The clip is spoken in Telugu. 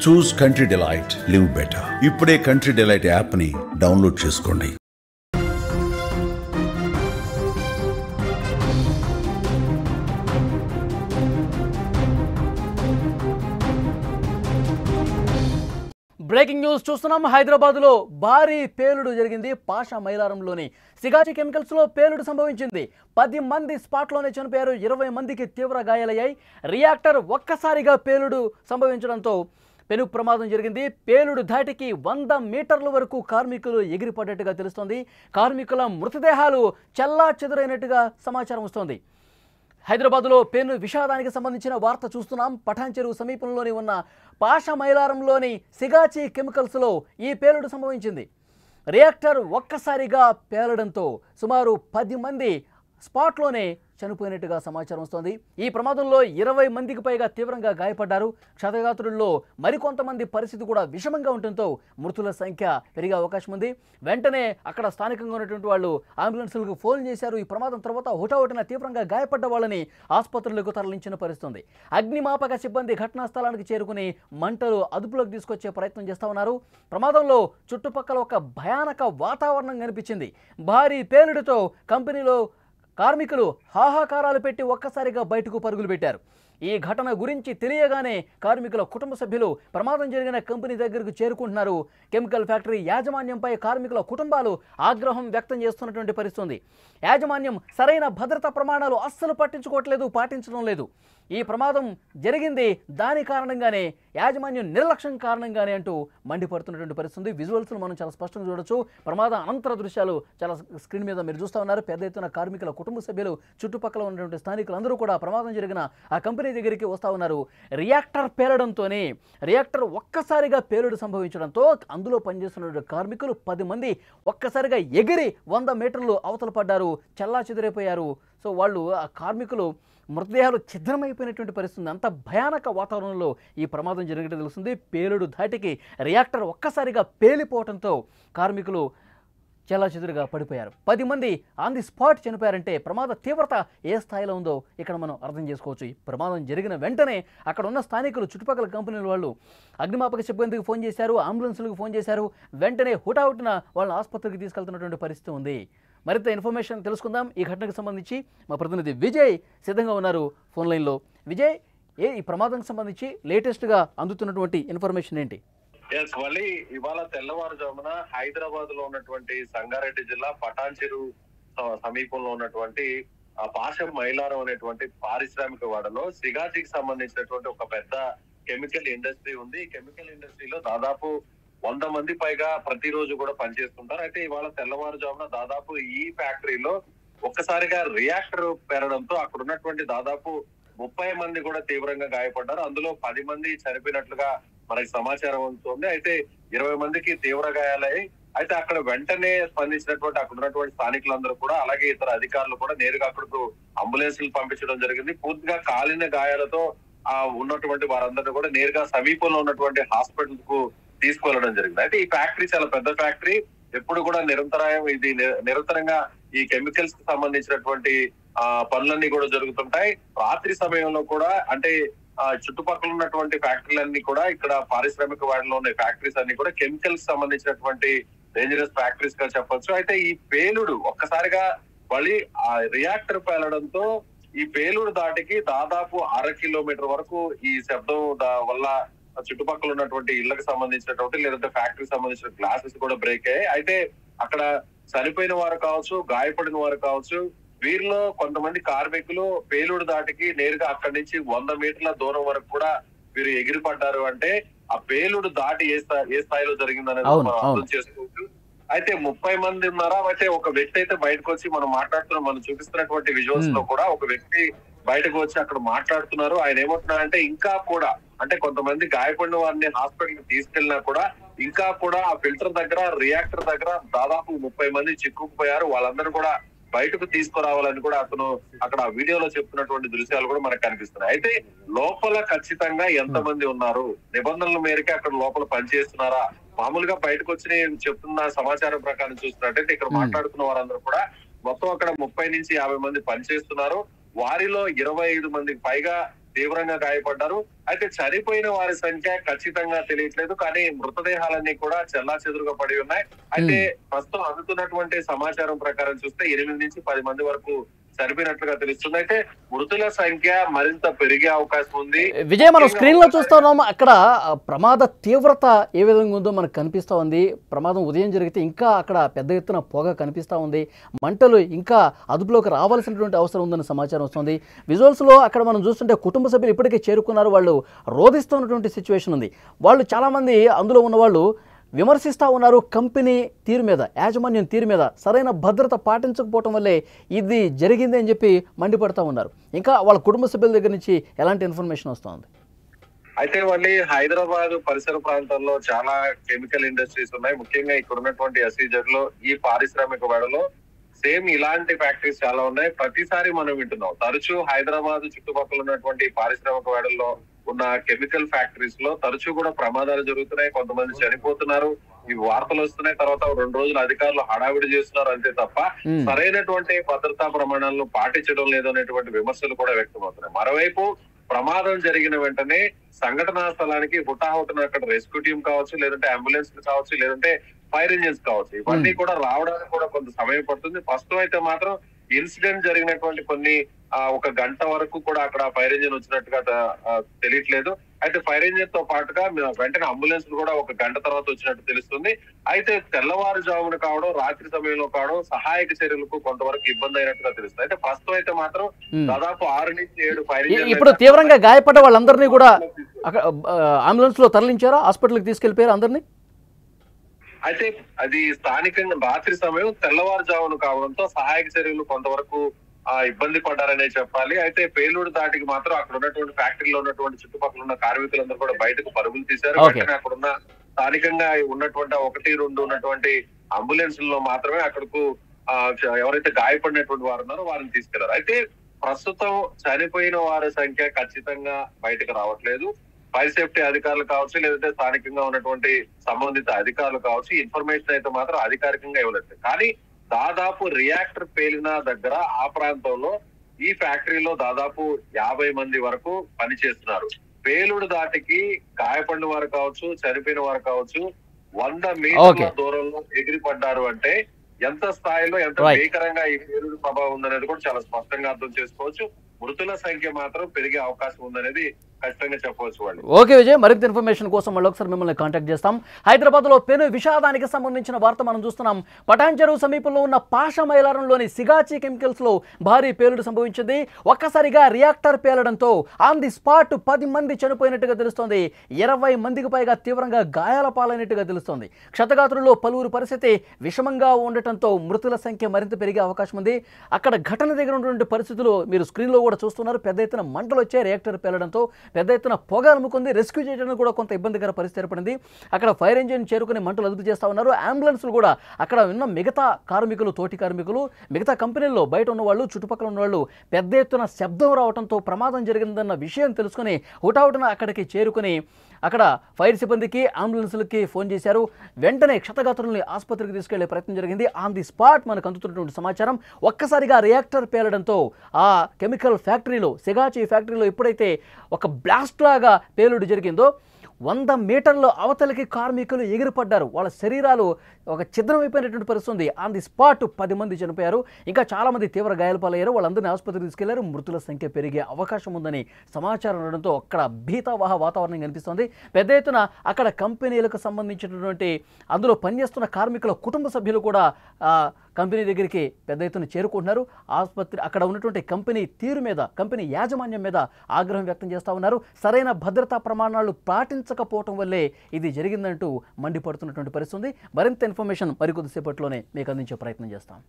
చూస్ కంట్రీ డిలైట్, లివ్ బెటర్. ఇప్పుడే కంట్రీ డిలైట్ యాప్ ని డౌన్లోడ్ చేసుకోండి. బ్రేకింగ్ న్యూస్ చూస్తున్నాం. హైదరాబాద్లో భారీ పేలుడు జరిగింది. పాషా మైలారంలోని సిగాచి కెమికల్స్లో పేలుడు సంభవించింది. 10 మంది స్పాట్లోనే చనిపోయారు. 20 మందికి తీవ్ర గాయాలయ్యాయి. రియాక్టర్ ఒక్కసారిగా పేలుడు సంభవించడంతో పెను ప్రమాదం జరిగింది. పేలుడు ధాటికి 100 మీటర్ల వరకు కార్మికులు ఎగిరిపడ్డట్టుగా తెలుస్తోంది. కార్మికుల మృతదేహాలు చెల్లా చెదురైనట్టుగా సమాచారం వస్తోంది. హైదరాబాద్లో పెను విషాదానికి సంబంధించిన వార్త చూస్తున్నాం. పఠాన్ చెరువు సమీపంలోని ఉన్న పాషా మైలారంలోని సిగాచి కెమికల్స్లో ఈ పేలుడు సంభవించింది. రియాక్టర్ ఒక్కసారిగా పేలడంతో సుమారు 10 మంది స్పాట్లోనే చనిపోయినట్టుగా సమాచారం వస్తోంది. ఈ ప్రమాదంలో 20 మందికి పైగా తీవ్రంగా గాయపడ్డారు. క్షతగాత్రుల్లో మరికొంతమంది పరిస్థితి కూడా విషమంగా ఉండటంతో మృతుల సంఖ్య పెరిగే అవకాశం ఉంది. వెంటనే అక్కడ స్థానికంగా ఉన్నటువంటి వాళ్ళు అంబులెన్సులకు ఫోన్ చేశారు. ఈ ప్రమాదం తర్వాత హుటాహుటిన తీవ్రంగా గాయపడ్డ వాళ్ళని ఆసుపత్రులకు తరలించిన పరిస్థితుంది. అగ్నిమాపక సిబ్బంది ఘటనా స్థలానికి చేరుకుని మంటలు అదుపులోకి తీసుకొచ్చే ప్రయత్నం చేస్తూ ఉన్నారు. ప్రమాదంలో చుట్టుపక్కల ఒక భయానక వాతావరణం కనిపించింది. భారీ పేలుడుతో కంపెనీలో కార్మికులు హాహాకారాలు పెట్టి ఒక్కసారిగా బయటకు పరుగులు పెట్టారు. ఈ ఘటన గురించి తెలియగానే కార్మికుల కుటుంబ సభ్యులు ప్రమాదం జరిగిన కంపెనీ దగ్గరకు చేరుకుంటున్నారు. కెమికల్ ఫ్యాక్టరీ యాజమాన్యంపై కార్మికుల కుటుంబాలు ఆగ్రహం వ్యక్తం చేస్తున్నటువంటి పరిస్థితి. యాజమాన్యం సరైన భద్రతా ప్రమాణాలు అస్సలు పట్టించుకోవట్లేదు, పాటించడం లేదు. ఈ ప్రమాదం జరిగింది దాని కారణంగానే, యాజమాన్యం నిర్లక్ష్యం కారణంగానే అంటూ మండిపడుతున్నటువంటి పరిస్థితి. విజువల్స్ను మనం చాలా స్పష్టంగా చూడొచ్చు. ప్రమాద అనంతర దృశ్యాలు చాలా స్క్రీన్ మీద మీరు చూస్తూ ఉన్నారు. పెద్ద ఎత్తున కార్మికుల కుటుంబ సభ్యులు, చుట్టుపక్కల ఉన్నటువంటి స్థానికులందరూ కూడా ప్రమాదం జరిగిన ఆ కంపెనీ దగ్గరికి వస్తూ ఉన్నారు. రియాక్టర్ పేలడంతోనే, రియాక్టర్ ఒక్కసారిగా పేలుడు సంభవించడంతో అందులో పనిచేస్తున్న కార్మికులు 10 మంది ఒక్కసారిగా ఎగిరి 100 మీటర్లు అవతల పడ్డారు, చెల్లా చెదిరైపోయారు. సో వాళ్ళు ఆ కార్మికులు మృతదేహాలు ఛిద్రమైపోయినటువంటి పరిస్థితి. అంత భయానక వాతావరణంలో ఈ ప్రమాదం జరిగినట్టు తెలుస్తుంది. పేలుడు ధాటికి రియాక్టర్ ఒక్కసారిగా పేలిపోవడంతో కార్మికులు చాలా చెదురుగా పడిపోయారు. 10 మంది ఆన్ ది స్పాట్ చనిపోయారంటే ప్రమాద తీవ్రత ఏ స్థాయిలో ఉందో ఇక్కడ మనం అర్థం చేసుకోవచ్చు. ఈ ప్రమాదం జరిగిన వెంటనే అక్కడ ఉన్న స్థానికులు, చుట్టుపక్కల కంపెనీల వాళ్ళు అగ్నిమాపక సిబ్బందికి ఫోన్ చేశారు, అంబులెన్సులకు ఫోన్ చేశారు. వెంటనే హుటాహుటిన వాళ్ళని ఆసుపత్రికి తీసుకెళ్తున్నటువంటి పరిస్థితి ఉంది. మరింత ఇన్ఫర్మేషన్ తెలుసుకుందాం. ఈ ఘటనకు సంబంధించి మా ప్రతినిధి విజయ్ సిద్ధంగా ఉన్నారు ఫోన్ లైన్లో. విజయ్, ఈ ప్రమాదానికి సంబంధించి లేటెస్ట్గా అందుతున్నటువంటి ఇన్ఫర్మేషన్ ఏంటి? మళ్ళీ ఇవాళ తెల్లవారుజామున హైదరాబాద్ లో ఉన్నటువంటి సంగారెడ్డి జిల్లా పటాన్ చెరువు సమీపంలో ఉన్నటువంటి పాషా మైలారం అనేటువంటి పారిశ్రామిక వాడలో సిగాచికి సంబంధించినటువంటి ఒక పెద్ద కెమికల్ ఇండస్ట్రీ ఉంది. ఈ కెమికల్ ఇండస్ట్రీలో దాదాపు 100 మంది పైగా ప్రతిరోజు కూడా పనిచేస్తుంటారు. అయితే ఇవాళ తెల్లవారుజామున దాదాపు ఈ ఫ్యాక్టరీలో ఒక్కసారిగా రియాక్టర్ పెరగడంతో అక్కడ ఉన్నటువంటి దాదాపు 30 మంది కూడా తీవ్రంగా గాయపడ్డారు. అందులో 10 మంది చనిపోయినట్లుగా మనకి సమాచారం ఉంటుంది. అయితే 20 మందికి తీవ్ర గాయాలయ్యాయి. అయితే అక్కడ వెంటనే స్పందించినటువంటి అక్కడ ఉన్నటువంటి స్థానికులందరూ కూడా, అలాగే ఇతర అధికారులు కూడా నేరుగా అక్కడకు అంబులెన్స్లు పంపించడం జరిగింది. పూర్తిగా కాలిన గాయాలతో ఉన్నటువంటి వారందరూ కూడా నేరుగా సమీపంలో ఉన్నటువంటి హాస్పిటల్ కు తీసుకువెళ్ళడం జరిగింది. అయితే ఈ ఫ్యాక్టరీ చాలా పెద్ద ఫ్యాక్టరీ. ఎప్పుడు కూడా నిరంతరంగా ఈ కెమికల్స్ కి సంబంధించినటువంటి పనులన్నీ కూడా జరుగుతుంటాయి. రాత్రి సమయంలో కూడా, అంటే చుట్టుపక్కల ఉన్నటువంటి ఫ్యాక్టరీలన్నీ కూడా, ఇక్కడ పారిశ్రామిక వాడలో ఉన్న ఫ్యాక్టరీస్ అన్ని కూడా కెమికల్స్ సంబంధించినటువంటి డేంజరస్ ఫ్యాక్టరీస్ గా చెప్పొచ్చు. అయితే ఈ పేలుడు ఒక్కసారిగా మళ్ళీ ఆ రియాక్టర్ పేలడంతో ఈ పేలుడు దాటికి దాదాపు 1/2 కిలోమీటర్ వరకు ఈ శబ్దం వల్ల చుట్టుపక్కల ఉన్నటువంటి ఇళ్లకు సంబంధించినటువంటి, లేదంటే ఫ్యాక్టరీకి సంబంధించిన గ్లాసెస్ కూడా బ్రేక్ అయ్యాయి. అయితే అక్కడ చనిపోయిన వారు కావచ్చు, గాయపడిన వారు కావచ్చు, వీరిలో కొంతమంది కార్మికులు పేలుడు దాటికి నేరుగా అక్కడి నుంచి 100 మీటర్ల దూరం వరకు కూడా వీరు ఎగిరిపడ్డారు. అంటే ఆ పేలుడు దాటి ఏ స్థాయిలో జరిగిందనేది మనం అర్థం చేసుకోవచ్చు. అయితే 30 మంది ఉన్నారా? అయితే ఒక వ్యక్తి అయితే బయటకు వచ్చి మనం చూపిస్తున్నటువంటి విజువల్స్ లో కూడా ఒక వ్యక్తి బయటకు వచ్చి అక్కడ మాట్లాడుతున్నారు. ఆయన ఏమంటున్నారంటే ఇంకా కూడా, అంటే కొంతమంది గాయపడిన వారిని హాస్పిటల్ కి తీసుకెళ్ళినా కూడా ఇంకా కూడా ఆ ఫిల్టర్ దగ్గర, రియాక్టర్ దగ్గర దాదాపు 30 మంది చిక్కుకుపోయారు. వాళ్ళందరూ కూడా బయటకు తీసుకురావాలని కూడా అతను అక్కడ వీడియోలో చెప్తున్నటువంటి దృశ్యాలు కూడా మనకు కనిపిస్తున్నాయి. అయితే లోపల ఖచ్చితంగా ఎంతమంది ఉన్నారు, నిబంధనల మేరకు అక్కడ లోపల పనిచేస్తున్నారా? మామూలుగా బయటకు వచ్చి చెప్తున్న సమాచారం ప్రకారం చూస్తున్నట్టయితే ఇక్కడ మాట్లాడుతున్న వారందరూ కూడా మొత్తం అక్కడ 30 నుంచి 50 మంది పనిచేస్తున్నారు. వారిలో 25 మందికి పైగా తీవ్రంగా గాయపడ్డారు. అయితే చనిపోయిన వారి సంఖ్య ఖచ్చితంగా తెలియట్లేదు, కానీ మృతదేహాలన్నీ కూడా చెల్లాచెదురుగా పడి ఉన్నాయి. అయితే ప్రస్తుతం అందుతున్నటువంటి సమాచారం ప్రకారం చూస్తే 8 నుంచి 10 మంది వరకు చనిపోయినట్లుగా తెలుస్తుంది. అయితే మృతుల సంఖ్య మరింత పెరిగే అవకాశం ఉంది. విజయ్, మనం స్క్రీన్ లో చూస్తా ఉన్నాం, అక్కడ ప్రమాద తీవ్రత ఏ విధంగా ఉందో మనకు కనిపిస్తా ఉంది. ప్రమాదం ఉదయం జరిగితే ఇంకా అక్కడ పెద్ద ఎత్తున పొగ కనిపిస్తా ఉంది, మంటలు ఇంకా అదుపులోకి రావాల్సినటువంటి అవసరం ఉందన్న సమాచారం వస్తుంది. విజువల్స్ లో అక్కడ మనం చూస్తుంటే కుటుంబ సభ్యులు ఇప్పటికే చేరుకున్నారు, వాళ్ళు రోధిస్తున్నటువంటి సిచ్యువేషన్ ఉంది. వాళ్ళు చాలా మంది అందులో ఉన్న వాళ్ళు విమర్శిస్తూ ఉన్నారు కంపెనీ తీరు మీద, యాజమాన్యం తీరు మీద సరైన భద్రత పాటించకపోవటం వల్లే ఇది జరిగింది అని చెప్పి మండిపడతా ఉన్నారు. ఇంకా వాళ్ళ కుటుంబ సభ్యుల దగ్గర నుంచి ఎలాంటి ఇన్ఫర్మేషన్ వస్తుంది? అయితే మళ్ళీ హైదరాబాద్ పరిసర ప్రాంతాల్లో చాలా కెమికల్ ఇండస్ట్రీస్ ఉన్నాయి. ముఖ్యంగా ఇక్కడ ఉన్నటువంటి ఎస్ఈజెడ్ లో, ఈ పారిశ్రామిక వాడలో సేమ్ ఇలాంటి ఫ్యాక్టరీస్ చాలా ఉన్నాయి. ప్రతిసారి మనం వింటున్నాం, తరచూ హైదరాబాద్ చుట్టుపక్కల ఉన్నటువంటి పారిశ్రామిక వాడల్లో ఉన్న కెమికల్ ఫ్యాక్టరీస్ లో తరచూ కూడా ప్రమాదాలు జరుగుతున్నాయి, కొంతమంది చనిపోతున్నారు, ఈ వార్తలు వస్తున్నాయి. తర్వాత 2 రోజులు అధికారులు హడావిడి చేస్తున్నారు అంతే తప్ప సరైనటువంటి భద్రతా ప్రమాణాలను పాటించడం లేదనేటువంటి విమర్శలు కూడా వ్యక్తమవుతున్నాయి. మరోవైపు ప్రమాదం జరిగిన వెంటనే సంఘటనా స్థలానికి హుటాహుటిన అక్కడ రెస్క్యూ టీం కావచ్చు, లేదంటే అంబులెన్స్ కావచ్చు, లేదంటే ఫైర్ ఇంజిన్స్ కావచ్చు, ఇవన్నీ కూడా రావడానికి కూడా కొంత సమయం పడుతుంది. ప్రస్తుతం అయితే మాత్రం ఇన్సిడెంట్ జరిగినటువంటి కొన్ని 1 గంట వరకు కూడా అక్కడ ఫైర్ ఇంజిన్ వచ్చినట్టుగా తెలియట్లేదు. అయితే ఫైర్ ఇంజిన్ తో పాటుగా వెంటనే అంబులెన్స్ కూడా 1 గంట తర్వాత వచ్చినట్టు తెలుస్తుంది. అయితే తెల్లవారుజామున కావడం, రాత్రి సమయంలో కావడం సహాయక చర్యలకు కొంతవరకు ఇబ్బంది అయినట్టుగా తెలుస్తుంది. అయితే ప్రస్తుతం అయితే మాత్రం దాదాపు 6 నుంచి 7 ఫైర్ ఇంజిన్. ఇప్పుడు తీవ్రంగా గాయపడ్డ వాళ్ళందరినీ కూడా అంబులెన్స్ లో తరలించారా, హాస్పిటల్కి తీసుకెళ్లిపోయారు అందరినీ? అయితే అది స్థానికంగా రాత్రి సమయం తెల్లవారుజామున కావడంతో సహాయక చర్యలు కొంతవరకు ఇబ్బంది పడ్డారనే చెప్పాలి. అయితే పేలూరు దాటికి మాత్రం అక్కడ ఉన్నటువంటి ఫ్యాక్టరీలో ఉన్నటువంటి చుట్టుపక్కల ఉన్న కార్మికులందరూ కూడా బయటకు పరుగులు తీశారు. వెంటనే అక్కడ ఉన్న స్థానికంగా ఉన్నటువంటి 1-2 ఉన్నటువంటి అంబులెన్స్ లో మాత్రమే అక్కడకు ఎవరైతే గాయపడినటువంటి వారు ఉన్నారో వారిని తీసుకెళ్లారు. అయితే ప్రస్తుతం చనిపోయిన వారి సంఖ్య ఖచ్చితంగా బయటకు రావట్లేదు. ఫైర్ సేఫ్టీ అధికారులు కావచ్చు, లేదంటే స్థానికంగా ఉన్నటువంటి సంబంధిత అధికారులు కావచ్చు, ఇన్ఫర్మేషన్ అయితే మాత్రం అధికారికంగా ఇవ్వలేదు. కానీ దాదాపు రియాక్టర్ పేలిన దగ్గర ఆ ప్రాంతంలో ఈ ఫ్యాక్టరీలో దాదాపు 50 మంది వరకు పనిచేస్తున్నారు. పేలుడు దాటికి గాయపడిన వారు కావచ్చు, చనిపోయిన వారు కావచ్చు 100 మీటర్ల దూరంలో ఎగిరిపడ్డారు అంటే ఎంత స్థాయిలో, ఎంత భీకరంగా ఈ పేలుడు ప్రభావం ఉందనేది కూడా చాలా స్పష్టంగా అర్థం చేసుకోవచ్చు. మృతుల సంఖ్య మాత్రం పెరిగే అవకాశం ఉందనేది ఖచ్చితంగా చెప్పవచ్చు వాళ్ళు. ఓకే విజయ్, మరింత ఇన్ఫర్మేషన్ కోసం మళ్ళీ ఒకసారి మిమ్మల్ని కాంటాక్ట్ చేస్తాం. హైదరాబాద్ లో పెను విషాదానికి సంబంధించిన వార్త మనం చూస్తున్నాం. పటాన్ చెరువు సమీపంలో ఉన్న పాషా మైలారంలోని సిగాచి కెమికల్స్ లో భారీ పేలుడు సంభవించింది. ఒక్కసారిగా రియాక్టర్ పేలడంతో ఆన్ ది స్పాట్ 10 మంది చనిపోయినట్టుగా తెలుస్తోంది. 20 మందికి పైగా తీవ్రంగా గాయాల పాలైనట్టుగా తెలుస్తోంది. క్షతగాత్రుల్లో పలువురు పరిస్థితి విషమంగా ఉండటంతో మృతుల సంఖ్య మరింత పెరిగే అవకాశం ఉంది. అక్కడ ఘటన దగ్గర ఉన్నటువంటి పరిస్థితులు మీరు స్క్రీన్ లో కూడా చూస్తున్నారు. పెద్ద ఎత్తున మంటలు వచ్చాయి రియాక్టర్ పేలడంతో, పెద్ద ఎత్తున పొగ అలుముకుంది. రెస్క్యూ చేయడానికి కూడా కొంత ఇబ్బందికర పరిస్థితి ఏర్పడింది. అక్కడ ఫైర్ ఇంజిన్ చేరుకుని మంటలు అదుపు చేస్తా ఉన్నారు. అంబులెన్స్లు కూడా అక్కడ ఉన్న మిగతా కార్మికులు, తోటి కార్మికులు, మిగతా కంపెనీల్లో బయట ఉన్న వాళ్ళు, చుట్టుపక్కల ఉన్న వాళ్ళు పెద్ద ఎత్తున శబ్దం రావడంతో ప్రమాదం జరిగిందన్న విషయం తెలుసుకుని హుటాహుటిన అక్కడికి చేరుకుని అక్కడ ఫైర్ సిబ్బందికి, అంబులెన్స్లకి ఫోన్ చేశారు. వెంటనే క్షతగాత్రుల్ని ఆసుపత్రికి తీసుకెళ్లే ప్రయత్నం జరిగింది. ఆన్ ది స్పాట్ మనకు అందుతున్నటువంటి సమాచారం, ఒక్కసారిగా రియాక్టర్ పేలడంతో ఆ కెమికల్ ఫ్యాక్టరీలో, సిగాచి ఫ్యాక్టరీలో ఎప్పుడైతే ఒక బ్లాస్ట్ లాగా పేలుడు జరిగిందో 100 మీటర్ల అవతలికి కార్మికులు ఎగిరిపడ్డారు. వాళ్ళ శరీరాలు ఒక ఛిద్రం అయిపోయినటువంటి పరిస్థితి ఉంది. ఆన్ ది స్పాట్ 10 మంది చనిపోయారు. ఇంకా చాలామంది తీవ్ర గాయాల పాలయ్యారు. వాళ్ళందరినీ ఆసుపత్రికి తీసుకెళ్లారు. మృతుల సంఖ్య పెరిగే అవకాశం ఉందని సమాచారం ఉండడంతో అక్కడ భీతావహ వాతావరణం కనిపిస్తోంది. పెద్ద ఎత్తున అక్కడ కంపెనీలకు సంబంధించినటువంటి అందులో పనిచేస్తున్న కార్మికుల కుటుంబ సభ్యులు కూడా కంపెనీ దగ్గరికి పెద్ద ఎత్తున చేరుకుంటున్నారు. ఆసుపత్రి అక్కడ ఉన్నటువంటి కంపెనీ తీరు మీద, కంపెనీ యాజమాన్యం మీద ఆగ్రహం వ్యక్తం చేస్తూ ఉన్నారు. సరైన భద్రతా ప్రమాణాలు పాటించకపోవటం వల్లే ఇది జరిగిందంటూ మండిపడుతున్నటువంటి పరిస్థితి ఉంది. మరింత ఇన్ఫర్మేషన్ మరికొద్దిసేపట్లోనే మీకు అందించే ప్రయత్నం చేస్తాం.